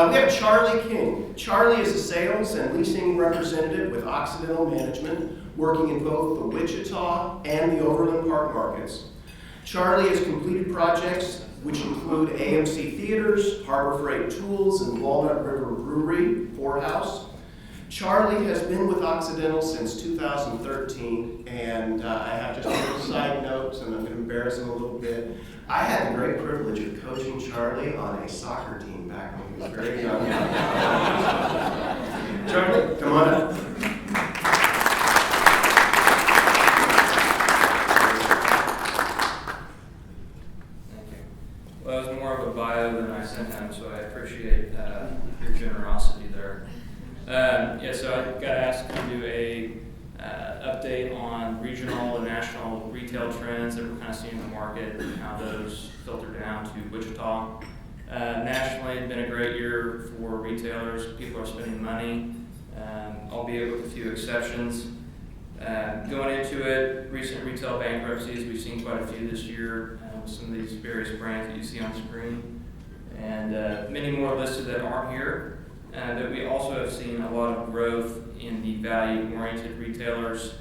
We have Charlie King. Charlie is a sales and leasing representative with Occidental Management, working in both the Wichita and the Overland Park markets. Charlie has completed projects which include AMC Theaters, Harbor Freight Tools, and Walnut River Brewery, Poorhouse. Charlie has been with Occidental since 2013, and I have just a little side note, and I'm going to embarrass him a little bit. I had the great privilege of coaching Charlie on a soccer team back when he was very young. Charlie, come on up. Well, it was more of a bio than I sent him, so I appreciate your generosity there. So I got asked to do a update on regional and national retail trends that we're kind of seeing in the market and how those filter down to Wichita. Nationally, it's been a great year for retailers. People are spending money, albeit with a few exceptions. Going into it, recent retail bankruptcies, we've seen quite a few this year with some of these various brands that you see on screen. And many more listed that aren't here. But we also have seen a lot of growth in the value-oriented retailers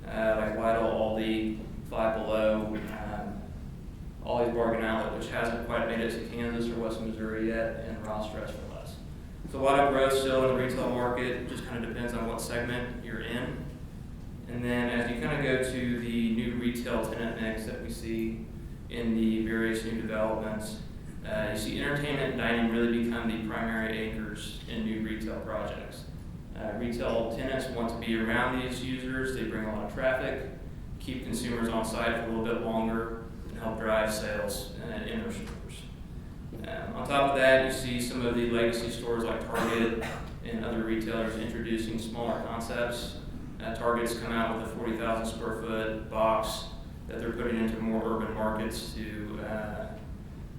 like Lidl, Aldi, Five Below, Ollie's Bargain Outlet, which hasn't quite made it to Kansas or West Missouri yet, and Ross Dress for Less. So a lot of growth still in the retail market. It just kind of depends on what segment you're in. And then as you kind of go to the new retail tenant mix that we see in the various new developments, you see entertainment and dining really become the primary anchors in new retail projects. Retail tenants want to be around these users. They bring a lot of traffic, keep consumers on site for a little bit longer, and help drive sales in their stores. On top of that, you see some of the legacy stores like Target and other retailers introducing smaller concepts. Target's come out with a 40,000 square foot box that they're putting into more urban markets to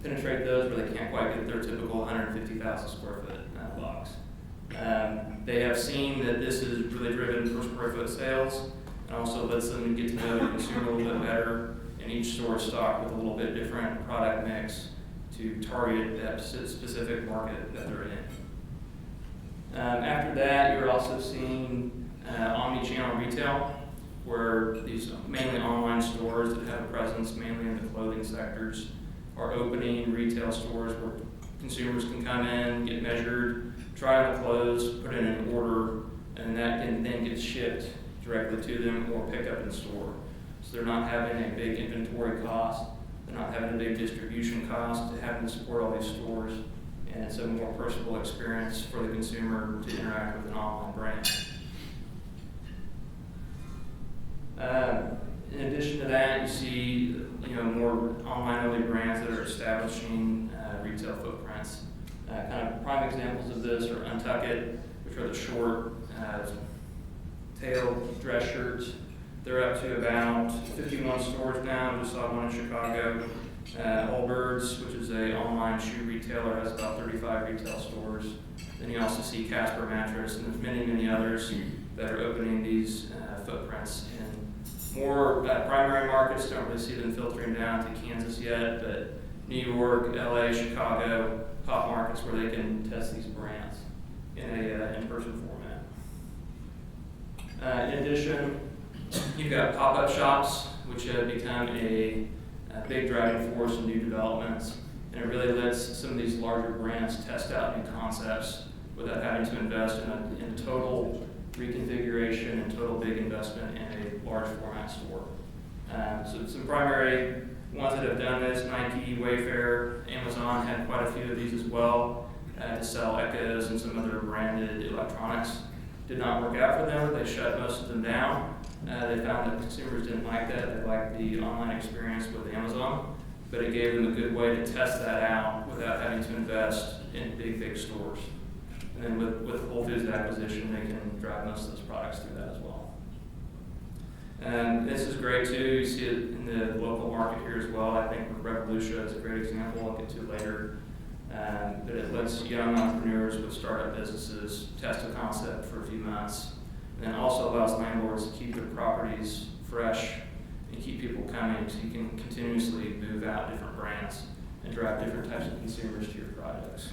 penetrate those where they can't quite get their typical 150,000 square foot box. They have seen that this has really driven per square foot sales and also lets them get to know their consumer a little bit better, and each store is stocked with a little bit different product mix to target that specific market that they're in. After that, you're also seeing omni-channel retail, where these mainly online stores that have a presence mainly in the clothing sectors are opening retail stores where consumers can come in, get measured, try on the clothes, put in an order, and that can then get shipped directly to them or pick up in store. So they're not having a big inventory cost, they're not having a big distribution cost, they're having to support all these stores, and it's a more personal experience for the consumer to interact with an online brand. In addition to that, you see more online-only brands that are establishing retail footprints. Kind of prime examples of this are Untitled, which are the short tailed dress shirts. They're up to about 51 stores now. Just saw one in Chicago. Allbirds, which is an online shoe retailer, has about 35 retail stores. Then you also see Casper Mattress, and there's many, many others that are opening these footprints in more primary markets. Don't really see them filtering down to Kansas yet, but New York, LA, Chicago, hot markets where they can test these brands in a in-person format. In addition, you've got pop-up shops, which have become a big driving force in new developments, and it really lets some of these larger brands test out new concepts without having to invest in a total reconfiguration and total big investment in a large format store. So some primary ones that have done this: Nike, Wayfair, Amazon had quite a few of these as well to sell Echoes and some other branded electronics. Did not work out for them. They shut most of them down. They found that consumers didn't like that. They liked the online experience with Amazon, but it gave them a good way to test that out without having to invest in big stores. And then with Whole Foods acquisition, they can drive most of those products through that as well. And this is great too. You see it in the local market here as well. I think with Revolution is a great example. I'll get to it later. But it lets young entrepreneurs with startup businesses test a concept for a few months, and then also allows landlords to keep their properties fresh and keep people coming, so you can continuously move out different brands and drive different types of consumers to your projects.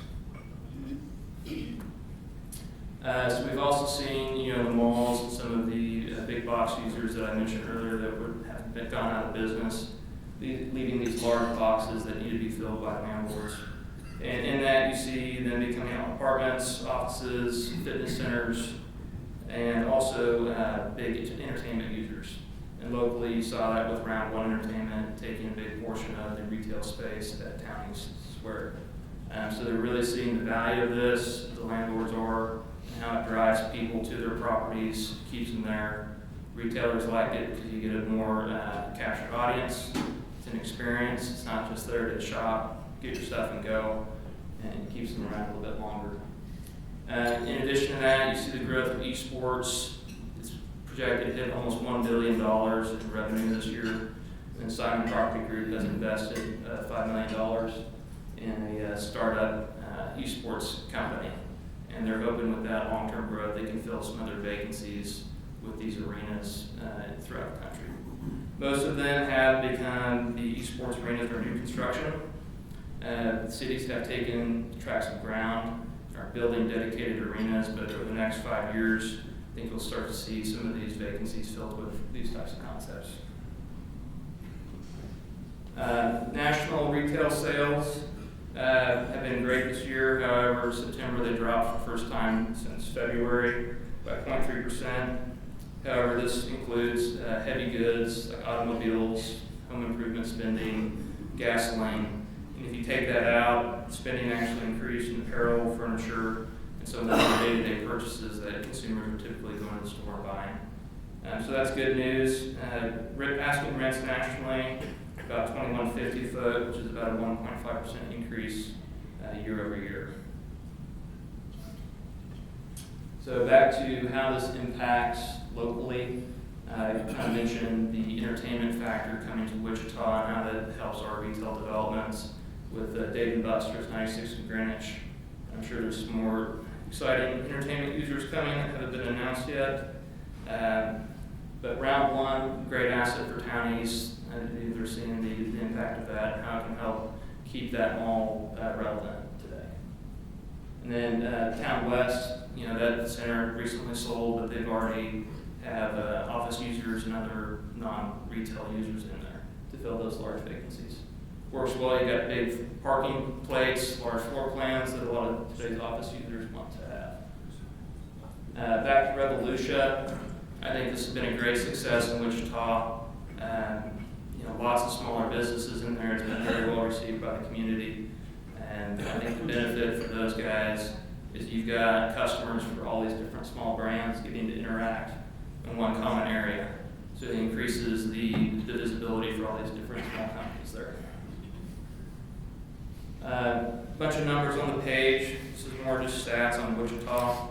So we've also seen, the malls and some of the big box users that I mentioned earlier that have been gone out of business, leaving these large boxes that need to be filled by landlords. And in that, you see them becoming apartments, offices, fitness centers, and also big entertainment users. And locally, you saw that with Round One Entertainment taking a big portion of the retail space at Town East Square. So they're really seeing the value of this, the landlords are, and how it drives people to their properties, keeps them there. Retailers like it because you get a more captured audience. It's an experience. It's not just there to shop, get your stuff and go, and it keeps them around a little bit longer. In addition to that, you see the growth of esports. It's projected to hit almost $1 billion in revenue this year. And Simon Property Group has invested $5 million in a startup esports company. And they're hoping with that long-term growth, they can fill some other vacancies with these arenas throughout the country. Most of them have become the esports arenas or new construction. Cities have taken tracts of ground, are building dedicated arenas, but over the next 5 years, I think you'll start to see some of these vacancies filled with these types of concepts. National retail sales have been great this year. However, September they dropped for the first time since February by 0.3%. However, this includes heavy goods like automobiles, home improvement spending, gasoline. And if you take that out, spending actually increased in apparel, furniture, and some of the other day-to-day purchases that consumers are typically going to the store and buying. So that's good news. Asking rents nationally, about $21.50 a foot, which is about a 1.5% increase year over year. So back to how this impacts locally. I kind of mentioned the entertainment factor coming to Wichita and how that helps our retail developments with Dave & Buster's 96 in Greenwich. I'm sure there's some more exciting entertainment users coming that haven't been announced yet. But Round One, great asset for Town East. They're seeing the impact of that and how it can help keep that mall relevant today. And then Town West, that center recently sold, but they've already have office users and other non-retail users in there to fill those large vacancies. Works well. You got big parking plates, large floor plans that a lot of today's office users want to have. Back to Revolution, I think this has been a great success in Wichita. Lots of smaller businesses in there. It's been very well received by the community, and I think the benefit for those guys is you've got customers for all these different small brands getting to interact in one common area. So it increases the visibility for all these different small companies there. Bunch of numbers on the page. This is more just stats on Wichita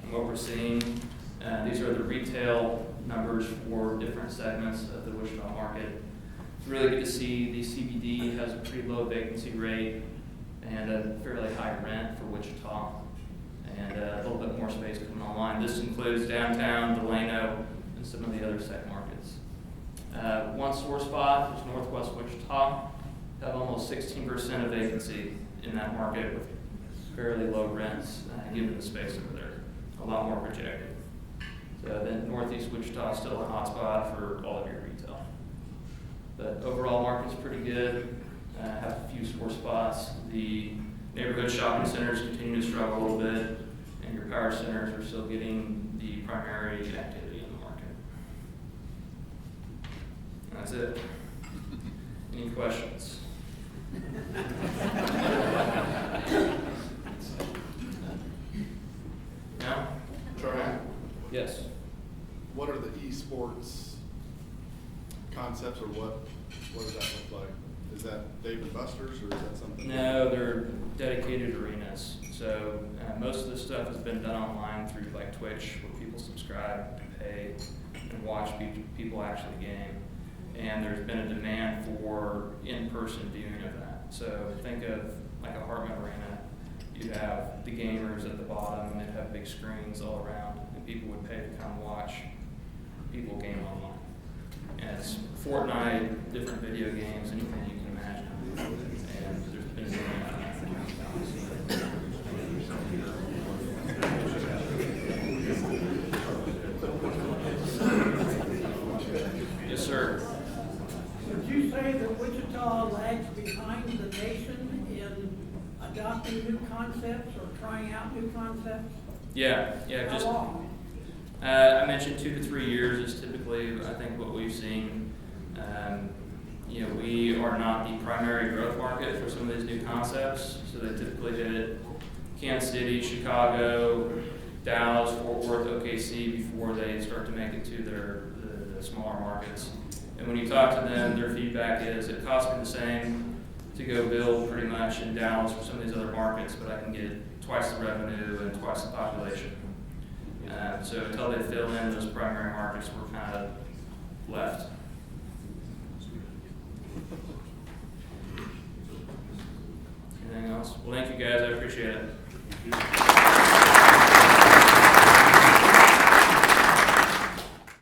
and what we're seeing. These are the retail numbers for different segments of the Wichita market. It's really good to see the CBD has a pretty low vacancy rate and a fairly high rent for Wichita, and a little bit more space coming online. This includes downtown, Delano, and some of the other seg markets. One sore spot is Northwest Wichita. Have almost 16% of vacancy in that market with fairly low rents, given the space over there. A lot more projected. So then Northeast Wichita is still a hot spot for all of your retail. But overall market's pretty good. Have a few sore spots. The neighborhood shopping centers continue to struggle a little bit, and your power centers are still getting the primary activity in the market. And that's it. Any questions? No? Charlie, Yes. what are the esports concepts, or what does that look like? Is that Dave & Buster's, or is that something? No, they're dedicated arenas. So most of the stuff has been done online through like Twitch, where people subscribe and pay and watch people actually game. And there's been a demand for in-person viewing of that. So think of like a Hartman Arena. You'd have the gamers at the bottom, and they'd have big screens all around, and people would pay to come watch people game online. And it's Fortnite, different video games, anything you can imagine. And there's been Yes, sir. Would you say that Wichita lags behind the nation in adopting new concepts or trying out new concepts? Yeah, How just, long? I mentioned 2 to 3 years is typically, I think, what we've seen. We are not the primary growth market for some of these new concepts, so they typically hit Kansas City, Chicago, Dallas, Fort Worth, OKC before they start to make it to the smaller markets. And when you talk to them, their feedback is, it costs me the same to go build pretty much in Dallas for some of these other markets, but I can get twice the revenue and twice the population. So until they fill in those primary markets, we're kind of left. Anything else? Well, thank you guys. I appreciate it.